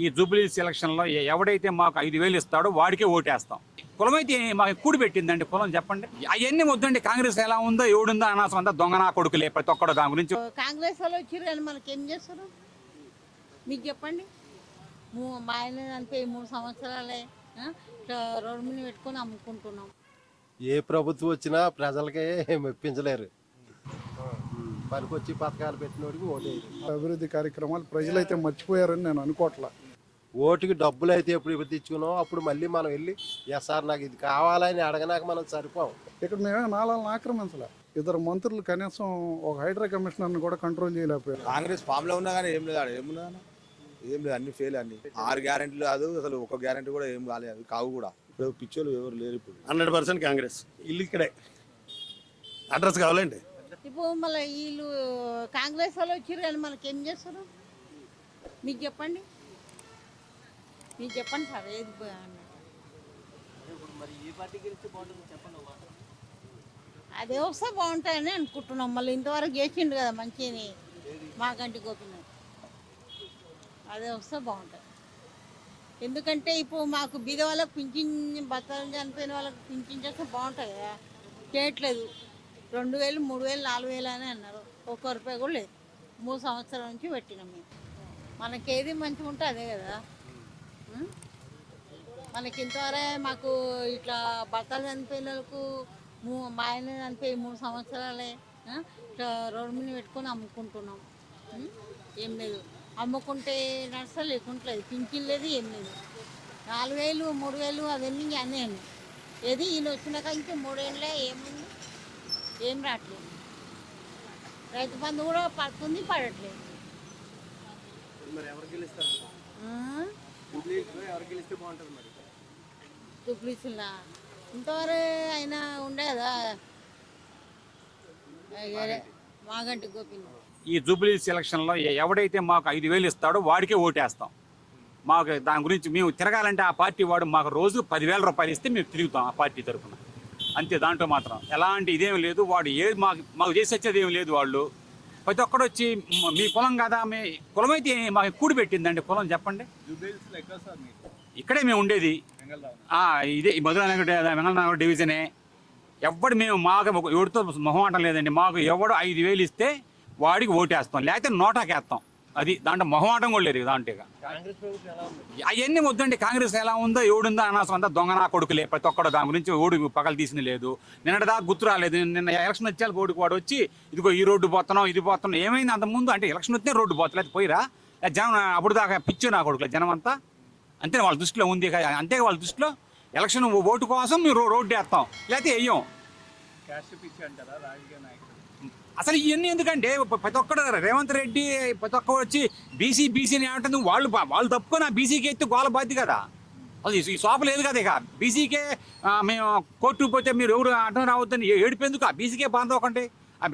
ఈ జూబ్లీస్ ఎలక్షన్లో ఎవడైతే మాకు 5,000 ఇస్తాడో వాడికే ఓటేస్తాం. కులమైతే మాకు కూడి పెట్టిందండి కులం, చెప్పండి. అవన్నీ వద్దండి. కాంగ్రెస్ ఎలా ఉందో ఎవడుందో అనవసరం అంతా దొంగ నా కొడుకులే ప్రతి ఒక్కడు దాని గురించి. కాంగ్రెస్ వాళ్ళు వచ్చారు కానీ మనకి ఏం చేస్తారు మీకు చెప్పండి. మా ఆయన చనిపోయి 3 సంవత్సరాలే రోడ్డు మీద పెట్టుకొని అమ్ముకుంటున్నాం. ఏ ప్రభుత్వం వచ్చినా ప్రజలకే మెప్పించలేరు. పనికొచ్చి పథకాలు పెట్టినోడికి ఓటేయరు. అభివృద్ధి కార్యక్రమాలు ప్రజలైతే మర్చిపోయారని నేను అనుకోవట్లా. ఓటుకి డబ్బులు అయితే ఎప్పుడు తెచ్చుకున్నాం అప్పుడు మళ్ళీ మనం వెళ్ళి సార్ నాకు ఇది కావాలని అడగనాక మనం సరిపోం. ఇక్కడ మేమే నాళాలను ఆక్రమించలే. ఇద్దరు మంత్రులు కనీసం ఒక హైడ్రా కమిషనర్ని కూడా కంట్రోల్ చేయలేకపోయారు. కాంగ్రెస్ ఫామ్ లో ఉన్నా కానీ ఏం లేదు, ఏమున్నా ఏం లేదు, అన్ని ఫెయిల్. అన్ని 6 గ్యారెంటీలు కాదు, అసలు ఒక గ్యారెంటీ కూడా ఏం కాలేదు, అవి కావు కూడా. ఇప్పుడు పిచ్చోళ్ళు ఎవరు లేరు. ఇప్పుడు 100% కాంగ్రెస్. ఇల్లు ఇక్కడే, అడ్రస్ కావాలండి. ఇప్పుడు మళ్ళీ వీళ్ళు కాంగ్రెస్ వాళ్ళు వచ్చారు కానీ మనకి ఏం చేస్తారు మీకు చెప్పండి. మీకు చెప్పండి సార్ ఏది అదే వస్తే బాగుంటాయని అనుకుంటున్నాం. మళ్ళీ ఇంతవరకు చేసిండు కదా మంచిని మాకంటి గోపినాథ్, అదే వస్తే బాగుంటుంది. ఎందుకంటే ఇప్పుడు మాకు బీద వాళ్ళకి పింఛన్, బత్తాలు చనిపోయిన వాళ్ళకి పింఛన్ చేస్తే బాగుంటుంది కదా, చేయట్లేదు. 2,000, 3,000, 4,000 అని అన్నారు. 1 రూపాయి కూడా లేదు. 3 సంవత్సరాల నుంచి పెట్టినాం మేము. మనకేది మంచిగా ఉంటే అదే కదా. మనకి ఇంతవరే మాకు ఇట్లా బత్తాలు చనిపోయిన వాళ్ళకు మా ఆయన చనిపోయి 3 సంవత్సరాలే ఇట్లా రోడ్డు మీద పెట్టుకొని అమ్ముకుంటున్నాం. ఏం లేదు, అమ్ముకుంటే నడుస్తా లేకుంటలేదు, పింఛన్ లేదు, ఏం లేదు. 4,000, 3,000 అవన్నీ అన్నీ అని ఏది ఈయన వచ్చినాక ఇంకా 3 ఏళ్ళే ఏముంది, ఏం రావట్లేదు. రైతు బంధు కూడా పడుతుంది, పడట్లేదు. డూప్లీసులా ఇంతవరకు అయినా ఉండే కదా మాగంటి గోపిని. ఈ జూబ్లీస్ ఎలక్షన్లో ఎవడైతే మాకు 5,000 ఇస్తాడో వాడికే ఓటేస్తాం. మాకు దాని గురించి మేము తిరగాలంటే ఆ పార్టీ వాడు మాకు రోజు 10,000 రూపాయలు ఇస్తే మేము తిరుగుతాం ఆ పార్టీ తరఫున, అంతే. దాంట్లో మాత్రం ఎలాంటి ఇదేం లేదు. వాడు ఏది మాకు చేసి వచ్చేది ఏం లేదు. వాళ్ళు ప్రతి ఒక్కడు వచ్చి మీ కులం కదా, మీ కులమైతే మాకు కూడి పెట్టిందండి కులం, చెప్పండి. ఇక్కడే మేము ఉండేది, ఇదే వెంగళనగర్ డివిజనే. ఎవడు మేము మాకు ఎవరితో మొహమాటం లేదండి. మాకు ఎవడు 5,000 ఇస్తే వాడికి ఓటేస్తాం, లేకపోతే నోటాకేస్తాం. అది దాంట్లో మొహమాటం కూడా లేదు. దాంట్లో అవన్నీ వద్దండి. కాంగ్రెస్ ఎలా ఉందో ఎవడుందో అనవసరం అంతా దొంగ నా కొడుకులే ప్రతి ఒక్కడు దాని గురించి ఓడి పగలు తీసింది లేదు. నిన్నటిదాకా గుర్తు రాలేదు. నిన్న ఎలక్షన్ వచ్చే ఓడికి వాడు వచ్చి ఇదిగో ఈ రోడ్డు పోతున్నాం, ఇది పోతున్నాం. ఏమైంది అంతకుముందు? అంటే ఎలక్షన్ వస్తే రోడ్డు పోతలేదు, పోయిరా జనం అప్పుడు దాకా పిచ్చు నా కొడుకులే జనం అంతా. అంతే వాళ్ళ దృష్టిలో ఉంది. అంతే వాళ్ళ దృష్టిలో ఎలక్షన్ ఓటు కోసం మేము రోడ్డు వేస్తాం, లేకపోతే వెయ్యం. అసలు ఇవన్నీ ఎందుకంటే ప్రతి ఒక్కడు రేవంత్ రెడ్డి ప్రతి ఒక్కరు వచ్చి బీసీని ఏమంటుంది, వాళ్ళు తప్పుకొని ఆ బీసీకి ఎత్తి గోల బాధ్యత కదా. అది ఈ సోప లేదు కదా. ఇక బీసీకే మేము కోర్టుకు పోతే మీరు ఎవరు అడ్డం రావద్దని ఏడిపోయేందుకు ఆ బీసీకే బాధ ఒకటి. ఆ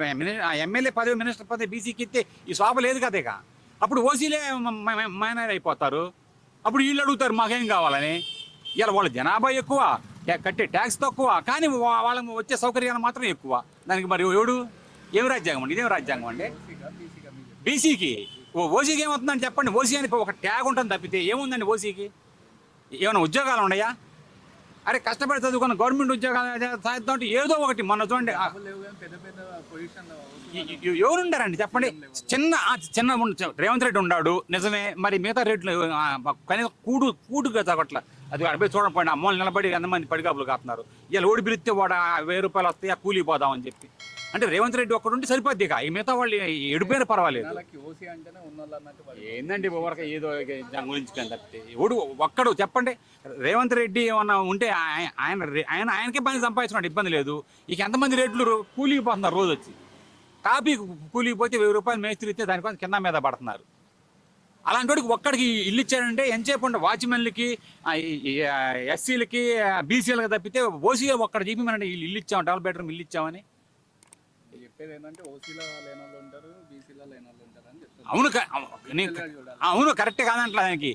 ఎమ్మెల్యే పదవి, మినిస్టర్ పదవి బీసీకి ఎత్తే ఈ సోప లేదు కదా. ఇక అప్పుడు ఓసీలే మైనర్ అయిపోతారు. అప్పుడు వీళ్ళు అడుగుతారు మాకేం కావాలని. ఇలా వాళ్ళ జనాభా ఎక్కువ, కట్టే ట్యాక్స్ తక్కువ, కానీ వాళ్ళకి వచ్చే సౌకర్యాలు మాత్రం ఎక్కువ. దానికి మరి ఎవడు ఏం రాజ్యాంగం అండి? ఇదేం రాజ్యాంగం అండి? బీసీకి ఓసీకి ఏమవుతుందని చెప్పండి. ఓసీ అని ఒక ట్యాగ్ ఉంటుంది తప్పితే ఏముందండి ఓసీకి? ఏమైనా ఉద్యోగాలు ఉన్నాయా? అరే కష్టపడి చదువుకున్న గవర్నమెంట్ ఉద్యోగాలు సాధిద్దాం అంటే ఏదో ఒకటి. మొన్న చూడండి ఎవరుండారండి చెప్పండి. చిన్న రేవంత్ రెడ్డి ఉన్నాడు నిజమే, మరి మిగతా రేట్లు కనీసం కూడుగా తగ్గట్ల. అది అడిపోయి చూడకపోయినా అమ్మలు నిలబడి ఎంతమంది పడిగాపులు కాస్తున్నారు. ఇలా ఓడి పిలిస్తే వాడు 1,000 రూపాయలు వస్తాయి, ఆ కూలి పోదామని చెప్పి. అంటే రేవంత్ రెడ్డి ఒక్కడుంటే సరిపోద్ది. ఇక ఈ మిగతా వాళ్ళు ఎడిపోయినా పర్వాలేదు. ఏందండి ఎవరికి ఏదో దాని గురించి తప్పితే ఎవడు ఒక్కడు చెప్పండి. రేవంత్ రెడ్డి ఏమన్నా ఉంటే ఆయనకే పని సంపాదించుకున్నాడు, ఇబ్బంది లేదు. ఇక ఎంతమంది రేట్లు కూలికి పోతున్నారు రోజు వచ్చి. కాపీ కూలికి పోతే 1,000 రూపాయలు మేస్త్రి ఇస్తే దానికోసం కింద మీద పడుతున్నారు. అలాంటి వాడికి ఒక్కడికి ఇల్లు ఇచ్చాడంటే ఎంతసేపు ఉండే వాచ్మెన్లకి, ఎస్సీలకి, బీసీలకి తప్పితే ఓసీలో ఒక్కడ చెప్పి ఇల్లు ఇచ్చాము, డబుల్ బెడ్రూమ్ ఇల్లు ఇచ్చామని చెప్పేది ఏంటంటే ఓసీలో లేని వాళ్ళు ఉంటారు, బీసీలో లేని వాళ్ళు ఉంటారు అని చెప్తారు. అవును కరెక్టే కాదంట. దానికి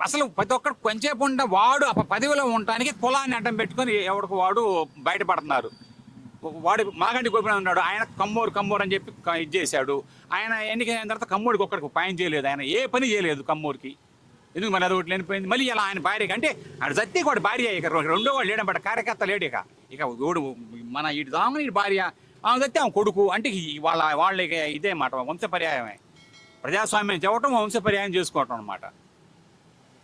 అసలు ప్రతి ఒక్కరు కొంచెంసేపు ఉండే వాడు ఆ పదవిలో ఉండటానికి కులాన్ని అడ్డం పెట్టుకొని ఎవరికి వాడు బయటపడుతున్నారు. వాడు మాగంటి గోపినాథ్ ఉన్నాడు, ఆయన కమ్మోరు అని చెప్పి ఇది చేశాడు. ఆయన ఎన్నికైన తర్వాత కమ్మోడికి ఒక్కడికి పని చేయలేదు. ఆయన ఏ పని చేయలేదు కమ్మోరికి. ఎందుకు మరి అది ఒకటి లేనిపోయింది. మళ్ళీ ఇలా ఆయన భార్యకి అంటే ఆడు సత్తి కూడా భార్య ఇక రెండో వాడు లేడం బట్ కార్యకర్త లేడు ఇక ఓడు మన ఇటు దామని ఇటు భార్య ఆమె సత్తి ఆమె కొడుకు అంటే వాళ్ళకి ఇదే మాట వంశపర్యాయమే. ప్రజాస్వామ్యం చెప్పటం వంశపర్యాయం చేసుకోవటం అనమాట.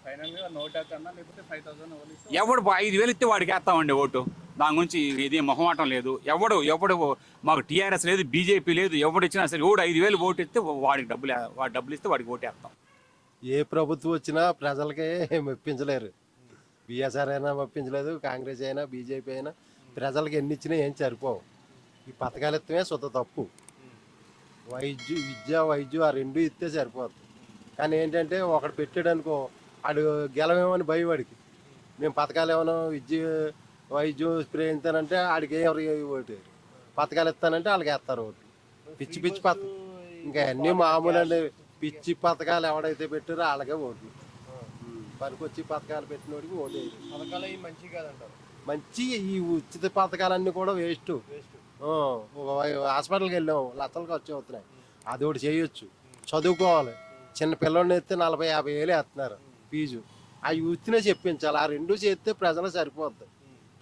ఫైనల్గా నోటా కన్నా లేకపోతే 5,000 ఇవ్వాలి. ఎవడు 5,000 ఇస్తే వాడికి వేస్తామండి ఓటు. దాని గురించి ఇది మొహమాటం లేదు. ఎవడు మాకు టీఆర్ఎస్ లేదు, బీజేపీ లేదు, ఎవడు ఇచ్చినా సరే ఎవడు 5,000 ఓటు ఇస్తే వాడి డబ్బులు ఇస్తే వాడికి ఓటేస్తాం. ఏ ప్రభుత్వం వచ్చినా ప్రజలకే మెప్పించలేరు. బిఎస్ఆర్ అయినా మెప్పించలేదు, కాంగ్రెస్ అయినా బీజేపీ అయినా ప్రజలకి ఎన్ని ఇచ్చినా ఏం సరిపోవు. ఈ పథకాలు ఇస్తమే సొంత తప్పు. విద్య వైద్యం ఆ రెండు ఇస్తే సరిపోతుంది. కానీ ఏంటంటే ఒకడు పెట్టాడు అనుకో, ఆడు గెలవేమని భయవాడికి. మేము పథకాలు ఏమైనా విద్య వైద్యం స్ప్రే ఇస్తానంటే ఆడికి ఎవరు ఓటు, పథకాలు ఇస్తానంటే వాళ్ళకి వేస్తారు ఓటు. పిచ్చి పథకం ఇంకా అన్నీ మామూలు అండి. పిచ్చి పథకాలు ఎవడైతే పెట్టారో వాళ్ళకే ఓట్లు. పనికొచ్చి పథకాలు పెట్టినోడికి ఓటు వేయరు. పథకాలు అవి మంచి కాదంటారు. మంచి ఈ ఉచిత పథకాలన్నీ కూడా వేస్ట్. ఒక హాస్పిటల్కి వెళ్ళాం, లక్షలు ఖర్చు అవుతున్నాయి. అది ఒకటి చేయొచ్చు. చదువుకోవాలి, చిన్న పిల్లల్ని ఎత్తే 40-50 వేలు వేస్తున్నారు ఫీజు. అవి ఉచితనే చెప్పించాలి. ఆ రెండు చేస్తే ప్రజలు సరిపోద్ది.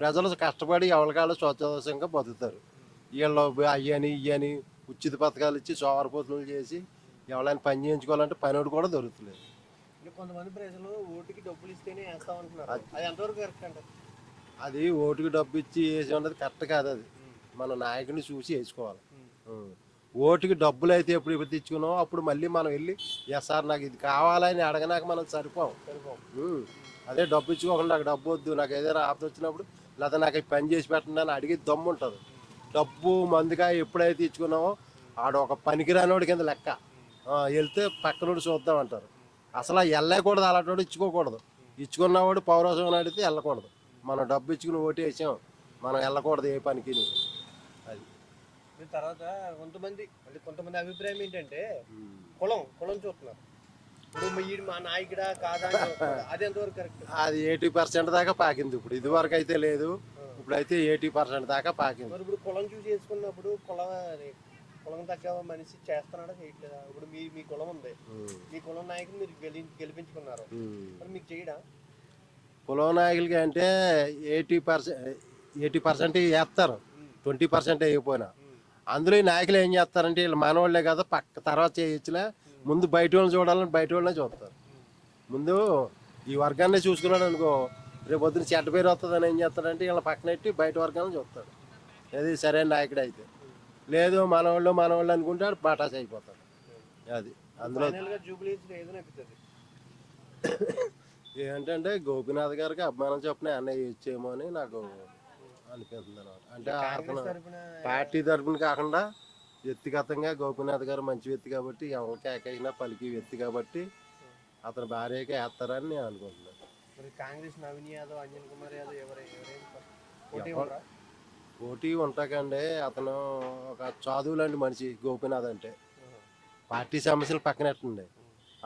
ప్రజలు కష్టపడి ఎవరికాళ్ళు స్వచ్ఛంగా బతుకుతారు. వీళ్ళు అయ్యని ఇయ్యని ఉచిత పథకాలు ఇచ్చి సోమరపోతులు చేసి ఎవరైనా పని చేయించుకోవాలంటే పనివాడు కూడా దొరుకుతలేదు. కొంతమంది ప్రజలు ఓటుకి డబ్బులు ఇస్తేనే వేస్తామంటున్నారు. అది ఎంతవరకు కరెక్ట్ అంటారు? అది ఓటుకి డబ్బు ఇచ్చి వేసి ఉన్నది కరెక్ట్ కాదు. అది మన నాయకుడిని చూసి వేసుకోవాలి. ఓటుకి డబ్బులు అయితే ఎప్పుడు తెచ్చుకున్నామో అప్పుడు మళ్ళీ మనం వెళ్ళి సార్ నాకు ఇది కావాలని అడగనాక మనం సరిపోం. అదే డబ్బు ఇచ్చుకోకుండా నాకు డబ్బు వద్దు, నాకు ఏదైనా ఆపద వచ్చినప్పుడు లేదా నాకు పని చేసి పెట్టండి అని అడిగి దమ్ము ఉంటుంది. డబ్బు మందుగా ఎప్పుడైతే ఇచ్చుకున్నామో ఆడ ఒక పనికిరానోడి కింద లెక్క. వెళ్తే పక్కనోడు చూద్దాం అంటారు. అసలు వెళ్ళకూడదు, అలాంటి ఇచ్చుకోకూడదు. ఇచ్చుకున్నవాడు పౌరసం అడిగితే వెళ్ళకూడదు. మనం డబ్బు ఇచ్చుకుని ఓటు వేసాం, మనం వెళ్ళకూడదు ఏ పనికి. అది తర్వాత కొంతమంది అభిప్రాయం ఏంటంటే కులం చూస్తున్నారు. ఇప్పుడు మా నాయకుడా కాదా, అది ఎంతవరకు కరెక్ట్? అది 80% దాకా పాకింది. ఇప్పుడు ఇది వరకు అయితే లేదు, ఇప్పుడైతే 80% దాకా పాకింది. మరి ఇప్పుడు కులం చూసి వేసుకున్నప్పుడు కులం తగ్గ మనిషి చేస్తున్నాడా చేయట్లేదా? ఇప్పుడు మీ కులం ఉంది, మీ కులం నాయకులు మీరు గెలిపించుకున్నారు, మరి మీకు చేయడా? కులం నాయకులకి అంటే 80% వేస్తారు, 20% అయిపోయినా. అందులో ఈ నాయకులు ఏం చేస్తారంటే వీళ్ళు మనవాళ్లే కదా పక్క తర్వాత చేయొచ్చులే, ముందు బయట వాళ్ళని చూడాలని బయట వాళ్ళనే చూస్తారు. ముందు ఈ వర్గాన్ని చూసుకున్నాడు అనుకో, రేపు పొద్దున చెడ్డ పేరు వస్తుందని ఏం చేస్తాడంటే వీళ్ళ పక్కనెట్టి బయట వర్గాన్ని చూస్తాడు. అది సరైన నాయకుడు అయితే. లేదు మనవాళ్ళు అనుకుంటాడు, బాటాస్ అయిపోతాడు. అది అందులో ఏంటంటే గోపీనాథ్ గారికి అభిమానం చెప్పిన అన్నయ్య ఇచ్చేమో అని నాకు అనిపిస్తుంది అనమాట. అంటే అతను పార్టీ తరఫున కాకుండా వ్యక్తిగతంగా గోపీనాథ్ గారు మంచి వ్యక్తి కాబట్టి, ఎవరికి ఏకైనా పలికి వ్యక్తి కాబట్టి అతని భార్యకే వేస్తారని నేను అనుకుంటున్నాను. కాంగ్రెస్ నవీన్ యాదవ్, అంజన్ కుమార్ యాదవ్ పోటీ ఉంటాకండి. అతను ఒక చదువు లాంటి మనిషి గోపీనాథ్ అంటే. పార్టీ సమస్యలు పక్కనెట్టండి,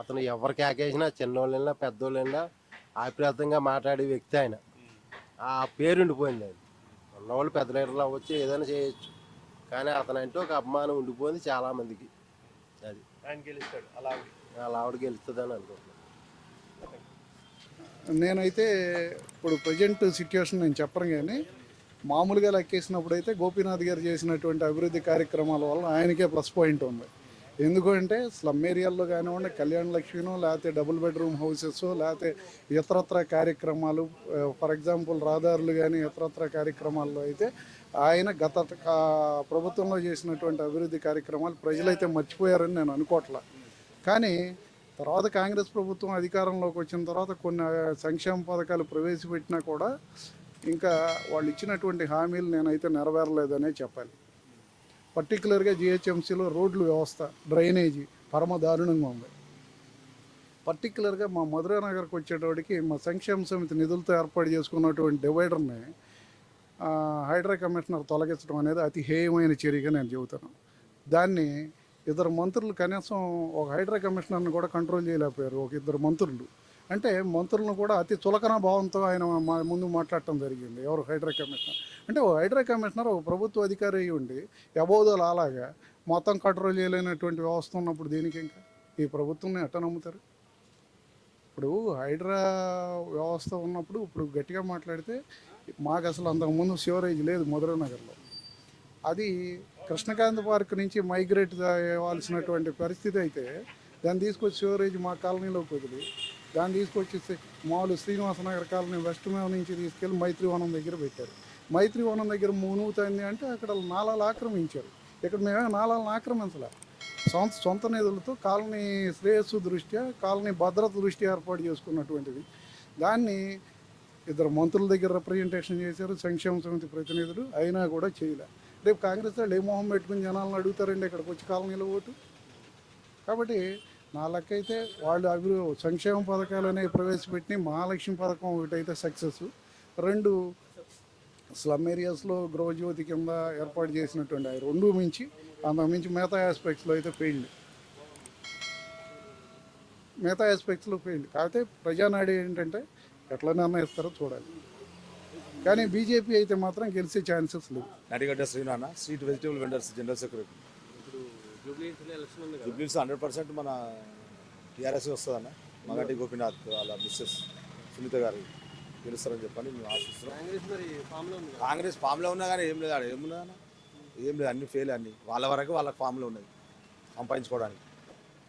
అతను ఎవరికి ఏకేసినా చిన్నోళ్ళైనా పెద్దోళ్ళైనా ఆప్యాయంగా మాట్లాడే వ్యక్తి ఆయన. ఆ పేరు ఉండిపోయింది. ఆయన ఉన్నవాళ్ళు పెద్ద లీడర్లు వచ్చి ఏదైనా చేయొచ్చు, కానీ అతను అంటే ఒక అభిమానం ఉండిపోయింది చాలా మందికి. అది ఆయన గెలుస్తాడు, అలా ఆవిడ గెలుస్తుందని అనుకుంటున్నాను. నేనైతే ఇప్పుడు ప్రజెంట్ సిచ్యువేషన్ నేను చెప్పను, కానీ మామూలుగా లెక్కేసినప్పుడు అయితే గోపీనాథ్ గారు చేసినటువంటి అభివృద్ధి కార్యక్రమాల వల్ల ఆయనకే ప్లస్ పాయింట్ ఉంది. ఎందుకంటే స్లమ్ ఏరియాల్లో కానివ్వండి, కళ్యాణ లక్ష్మినో లేకపోతే డబుల్ బెడ్రూమ్ హౌసెస్, లేకపోతే ఇతరత్ర కార్యక్రమాలు, ఫర్ ఎగ్జాంపుల్ రహదారులు కానీ ఇతరత్ర కార్యక్రమాల్లో అయితే ఆయన గత ప్రభుత్వంలో చేసినటువంటి అభివృద్ధి కార్యక్రమాలు ప్రజలైతే మర్చిపోయారని నేను అనుకోవట్లా. కానీ తర్వాత కాంగ్రెస్ ప్రభుత్వం అధికారంలోకి వచ్చిన తర్వాత కొన్ని సంక్షేమ పథకాలు ప్రవేశపెట్టినా కూడా ఇంకా వాళ్ళు ఇచ్చినటువంటి హామీలు నేనైతే నెరవేరలేదనే చెప్పాలి. పర్టికులర్గా జిహెచ్ఎంసీలో రోడ్ల వ్యవస్థ, డ్రైనేజీ పరమ దారుణంగా ఉంది. పర్టికులర్గా మా మధురా నగర్కి వచ్చేటోడికి మా సంక్షేమ సమితి నిధులతో ఏర్పాటు చేసుకున్నటువంటి డివైడర్ని హైడ్రా కమిషనర్ తొలగించడం అనేది అతి హేయమైన చర్యగా నేను చెబుతాను. దాన్ని ఇద్దరు మంత్రులు కనీసం ఒక హైడ్రా కమిషనర్ని కూడా కంట్రోల్ చేయలేకపోయారు. ఒక ఇద్దరు మంత్రులు అంటే మంత్రులను కూడా అతి చులకన భావంతో ఆయన ముందు మాట్లాడటం జరిగింది. ఎవరు హైడ్రా కమిషనర్ అంటే ఓ హైడ్రా కమిషనర్ ఒక ప్రభుత్వ అధికారి అయ్యి ఉండి అబోధాలు అలాగా మొత్తం కంట్రోల్ చేయలేనటువంటి వ్యవస్థ ఉన్నప్పుడు దీనికి ఇంకా ఈ ప్రభుత్వాన్ని ఎట్లా నమ్ముతారు? ఇప్పుడు హైడ్రా వ్యవస్థ ఉన్నప్పుడు ఇప్పుడు గట్టిగా మాట్లాడితే మాకు అసలు అంతకుముందు సివరేజ్ లేదు మధురా నగర్లో. అది కృష్ణకాంత్ పార్క్ నుంచి మైగ్రేట్ అవ్వాల్సినటువంటి పరిస్థితి అయితే దాన్ని తీసుకొచ్చి సివరేజ్ మా కాలనీలోకి వదిలి దాన్ని తీసుకొచ్చి మామూలు శ్రీనివాసనగర్ కాలనీ వెస్ట్ మేవ నుంచి తీసుకెళ్ళి మైత్రివనం దగ్గర పెట్టారు. మైత్రివనం దగ్గర మునుగుతుంది అంటే అక్కడ నాలాలు ఆక్రమించారు. ఇక్కడ మేమే నాలాలను ఆక్రమించలే. సొంత నిధులతో కాలనీ శ్రేయస్సు దృష్ట్యా కాలనీ భద్రత దృష్ట్యా ఏర్పాటు చేసుకున్నటువంటిది. దాన్ని ఇద్దరు మంత్రుల దగ్గర రిప్రజెంటేషన్ చేశారు, సంక్షేమ సమితి ప్రతినిధులు, అయినా కూడా చేయలే. రేపు కాంగ్రెస్ వాళ్ళు ఏ మొహం పెట్టుకుని జనాలను అడుగుతారండి ఇక్కడికి వచ్చి కాలనీలో ఓటు. కాబట్టి నా లెక్క అయితే వాళ్ళు సంక్షేమ పథకాలు అనేవి ప్రవేశపెట్టి మహాలక్ష్మి పథకం ఒకటైతే సక్సెస్, 2 స్లమ్ ఏరియాస్లో గృహజ్యోతి కింద ఏర్పాటు చేసినటువంటి అవి 2 మించి అంతకుమించి మిగతా ఆస్పెక్ట్స్లో అయితే ఫెయిల్డ్. కాకపోతే ప్రజానాడి ఏంటంటే ఎట్లా నిర్ణయిస్తారో చూడాలి. కానీ బీజేపీ అయితే మాత్రం గెలిచే ఛాన్సెస్ లేవు. నడిగడ్డ శ్రీనాన్న, street vegetable vendors general secretary. జూబ్లీస్ 100% మన టీఆర్ఎస్ వస్తుందన్న. మగటి గోపీనాథ్ వాళ్ళ మిస్సెస్ సునీత గారు గెలుస్తారని చెప్పని మేము ఆశిస్తున్నాం. కాంగ్రెస్ ఫామ్లో ఉన్నా కానీ ఏం లేదు, ఆడ ఏమున్నదన్న ఏం లేదు, అన్ని ఫెయిల్. అన్ని వాళ్ళ వరకు వాళ్ళకి ఫామ్లో ఉన్నది సంపాదించుకోవడానికి.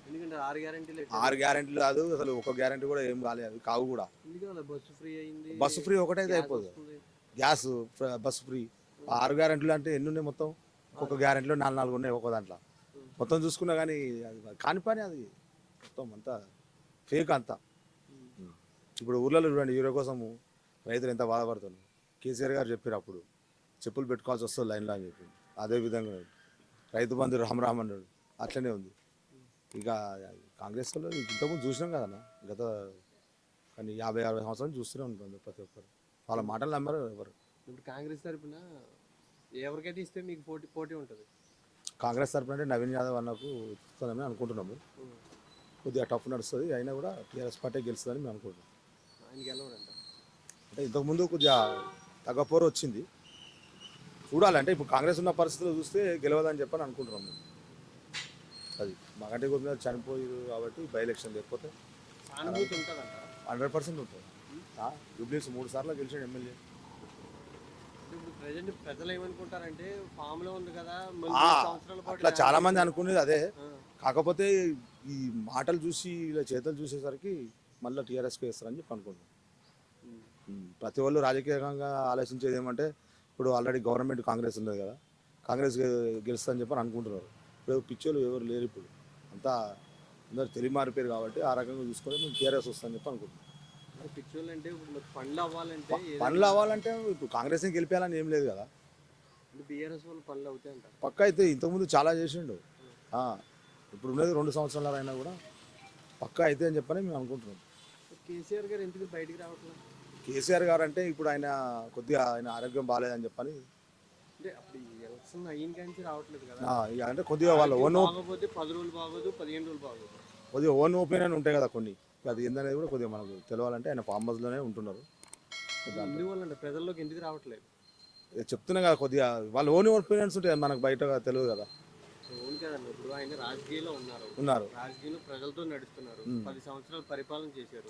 ఎందుకంటే 6 గ్యారెంటీలు 6 గ్యారెంటీలు కాదు, అసలు ఒక గ్యారెంటీ కూడా ఏం కాలేదు, అవి కావు కూడా. బస్సు ఫ్రీ అయింది, బస్సు ఫ్రీ ఒకటైతే అయిపోదు, గ్యాస్ బస్సు ఫ్రీ. 6 గ్యారెంటీలు అంటే ఎన్ని ఉన్నాయి మొత్తం? ఒక్కొక్క గ్యారెంటీలో 4 ఉన్నాయి ఒక్కో దాంట్లో. మొత్తం చూసుకున్నా కానీ అది కాని పని, అది మొత్తం అంతా ఫేక్ అంతా. ఇప్పుడు ఊర్లలో చూడండి, యూరియా కోసము రైతులు ఎంత బాధపడుతున్నారు. కేసీఆర్ గారు చెప్పారు అప్పుడు, చెప్పులు పెట్టుకోవాల్సి వస్తుంది లైన్లో అని చెప్పి. అదేవిధంగా రైతు బంధు రామ్ అన్నాడు, అట్లనే ఉంది. ఇక కాంగ్రెస్ వాళ్ళు ఇంతకుముందు చూసినాం కదన్నా, గత కానీ 50-60 సంవత్సరాలు చూస్తూనే ఉంటుంది ప్రతి ఒక్కరు. వాళ్ళ మాటలు నమ్మరు ఎవరు. ఇప్పుడు కాంగ్రెస్ తరఫున ఎవరికైతే ఇస్తే మీకు పోటీ ఉంటుంది? కాంగ్రెస్ తరఫున అంటే నవీన్ యాదవ్ అన్నకు ఇస్తుందని అనుకుంటున్నాము. కొద్దిగా టఫ్ నడుస్తుంది, అయినా కూడా టీఆర్ఎస్ పార్టీ గెలుస్తుందని మేము అనుకుంటున్నాం. ఆయన గెలవడంట అంటే ఇంతకుముందు కొద్దిగా తగ్గపోరు వచ్చింది, చూడాలంటే ఇప్పుడు కాంగ్రెస్ ఉన్న పరిస్థితులు చూస్తే గెలవదని చెప్పని అనుకుంటున్నాం మేము. అది మాకంటే కొద్దిగా చనిపోయారు కాబట్టి బై ఎలక్షన్ లేకపోతే సానుభూతి ఉంటుందంట. 100% ఉంటుంది. జూబ్లీస్ 3 సార్లు గెలిచాడు ఎమ్మెల్యే. ఇప్పుడు ప్రజలు ఏమనుకుంటారంటే ఫామ్ లో ఉంది కదా, సంవత్సరాల పాటు అట్లా చాలా మంది అనుకునేది అదే. కాకపోతే ఈ మాటలు చూసి ఇలా చేతలు చూసేసరికి మళ్ళీ టీఆర్ఎస్కి వేస్తారని చెప్పి అనుకుంటున్నాం. ప్రతి వాళ్ళు రాజకీయంగా ఆలోచించేది ఏమంటే, ఇప్పుడు ఆల్రెడీ గవర్నమెంట్ కాంగ్రెస్ ఉన్నది కదా, కాంగ్రెస్ గెలుస్తుందని చెప్పని అనుకుంటున్నారు. ఇప్పుడు పిచ్చోళ్ళు ఎవరు లేరు, ఇప్పుడు అంతా అందరు తెలివి మారిపోయారు కాబట్టి ఆ రకంగా చూసుకొని మేము టీఆర్ఎస్ వస్తుందని చెప్పి అనుకుంటున్నాం. పిచ్చోళ్ళు అంటే ఇప్పుడు పనులు అవ్వాలంటే ఇప్పుడు కాంగ్రెస్ని గెలిపేయాలని ఏం లేదు కదా. బీఆర్ఎస్ వాళ్ళు పనులు అవుతాయి అంటారు. పక్క అయితే ఇంతకుముందు చాలా చేసిండు, ఇప్పుడు ఉన్నది 2 సంవత్సరాలు అయినా కూడా పక్కా అయితే అని చెప్పని మేము అనుకుంటున్నాం. కేసీఆర్ గారు ఎందుకు బయటికి రావట్లేదు? కేసీఆర్ గారు అంటే ఇప్పుడు ఆయన కొద్దిగా ఆయన ఆరోగ్యం బాగాలేదని చెప్పని, అంటే అప్పుడు ఎలక్షన్ అయిన కానీ రావట్లేదు కదా. అంటే కొద్దిగా వాళ్ళ ఓన్ బాగోపోతే 10 రోజులు బాగోదు, 15 రోజులు బాగోదు, కొద్దిగా ఓన్ ఒపీనియన్ ఉంటాయి కదా కొన్ని. అది ఏందనేది కూడా కొద్దిగా మనకు తెలవాలంటే ఆయన ఫామ్ హౌస్లోనే ఉంటున్నారు. ఎందువల్ల ప్రజల్లోకి ఎందుకు రావట్లేదు చెప్తున్నా కదా, కొద్దిగా వాళ్ళ ఓన్ ఒపీనియన్స్ ఉంటాయి, మనకు బయట తెలియదు కదా. ఓన్ కదండి. ఇప్పుడు ఆయన రాజకీయాల్లో ఉన్నారు, రాజకీయంలో ప్రజలతో నడుస్తున్నారు, 10 సంవత్సరాలు పరిపాలన చేశారు.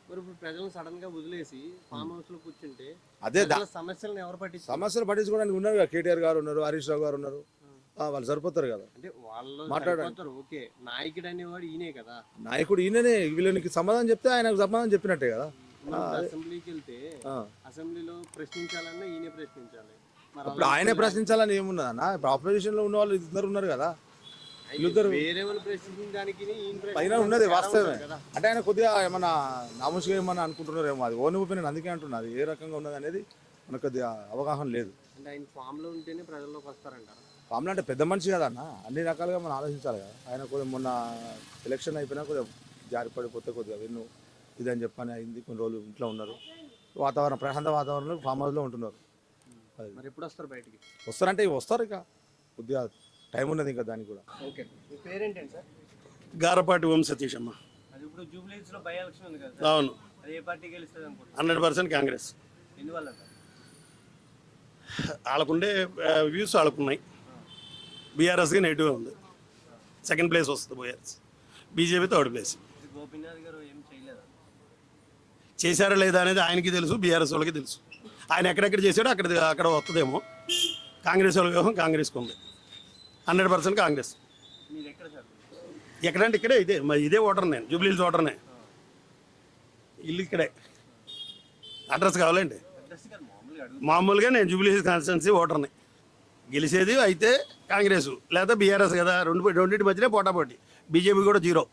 మరి ఇప్పుడు ప్రజలను సడన్ గా వదిలేసి ఫామ్ హౌస్ లో కూర్చుంటే అదే సమస్యలను ఎవరు సమస్యలు పట్టించుకోవడానికి ఉన్నారు కదా. కేటీఆర్ గారు ఉన్నారు, హరీష్ రావు గారు ఉన్నారు, వాళ్ళు సరిపోతారు కదా. అంటే వాళ్ళు మాట్లాడారు. ఓకే, నాయకుడు అనేవాడు ఈయనే కదా. నాయకుడు ఈయననే, వీళ్ళకి సమాధానం చెప్తే ఆయనకు సమాధానం చెప్పినట్టే కదా. అసెంబ్లీకి వెళ్తే అసెంబ్లీలో ప్రశ్నించాలన్నా ఈయనే ప్రశ్నించాలి. ఇప్పుడు ఆయనే ప్రశ్నించాలని ఏమున్నదన్న? ఇప్పుడు ఆపోజిషన్ లో ఉన్న వాళ్ళు ఇద్దరు ఉన్నారు కదా, వేరే వాళ్ళు ప్రశ్నించడానికి పైన ఉన్నది వాస్తవమే. అంటే ఆయన కొద్దిగా ఏమన్నా నామూషిగా ఏమన్నా అనుకుంటున్నారేమో, అది ఓన్ ఒపీనియన్. అందుకే అంటున్నారు ఏ రకంగా ఉన్నది అనేది మనకు కొద్దిగా అవగాహన లేదు. అంటే ఆయన ఫామ్ లో ఉంటేనే ప్రజల్లోకి వస్తారంటారు. ఫామ్లో అంటే పెద్ద మనిషి కదా అన్న, అన్ని రకాలుగా మనం ఆలోచించాలి కదా. ఆయన కొద్దిగా మొన్న ఎలక్షన్ అయిపోయినా కొద్దిగా జారి పడిపోతే కొద్దిగా వెన్ను ఇదని చెప్పని అయింది. కొన్ని రోజులు ఇంట్లో ఉన్నారు, వాతావరణం ప్రశాంత వాతావరణంలో ఫామ్ హౌస్లో ఉంటున్నారు. మరి ఎప్పుడు వస్తారు బయటికి? వస్తారంటే వస్తారు, ఇక కొద్దిగా టైం ఉన్నది ఇంకా దానికి కూడా. ఓకే, మీ పేరేంటండి సార్? గారపాటి ఓం సతీష్ అమ్మ. అది ఇప్పుడు జూబ్లీస్ లో బై ఎలక్షన్ ఉంది కదా. అవును, అది ఏ పార్టీ గెలుస్తుంది అనుకుంటున్నారు? 100% కాంగ్రెస్. ఎందువల్ల? వాళ్ళకుండే వ్యూస్ వాళ్ళకున్నాయి. బీఆర్ఎస్గా నెగిటివ్ ఉంది, 2nd ప్లేస్ వస్తుంది BRS, BJP 3rd place. Gopinath గారు ఏం చేయలేదా? చేశారా లేదా అనేది ఆయనకి తెలుసు, బీఆర్ఎస్ వాళ్ళకి తెలుసు. ఆయన ఎక్కడెక్కడ చేశాడో అక్కడ వస్తుందేమో. కాంగ్రెస్ వాళ్ళ వ్యూహం కాంగ్రెస్కి ఉంది, 100% కాంగ్రెస్. ఎక్కడంటే ఇక్కడే ఇదే ఓటర్, నేను జూబ్లీహిల్స్ ఓటర్నే, ఇల్లు ఇక్కడే. అడ్రస్ కావాలండి? మామూలుగా నేను జూబ్లీహిల్స్ కాన్స్టిట్యున్సీ ఓటర్ని. గెలిచేది అయితే కాంగ్రెస్ లేదా బీఆర్ఎస్ కదా, రెండింటి మధ్యనే పోటాపోటీ. బీజేపీ కూడా 0.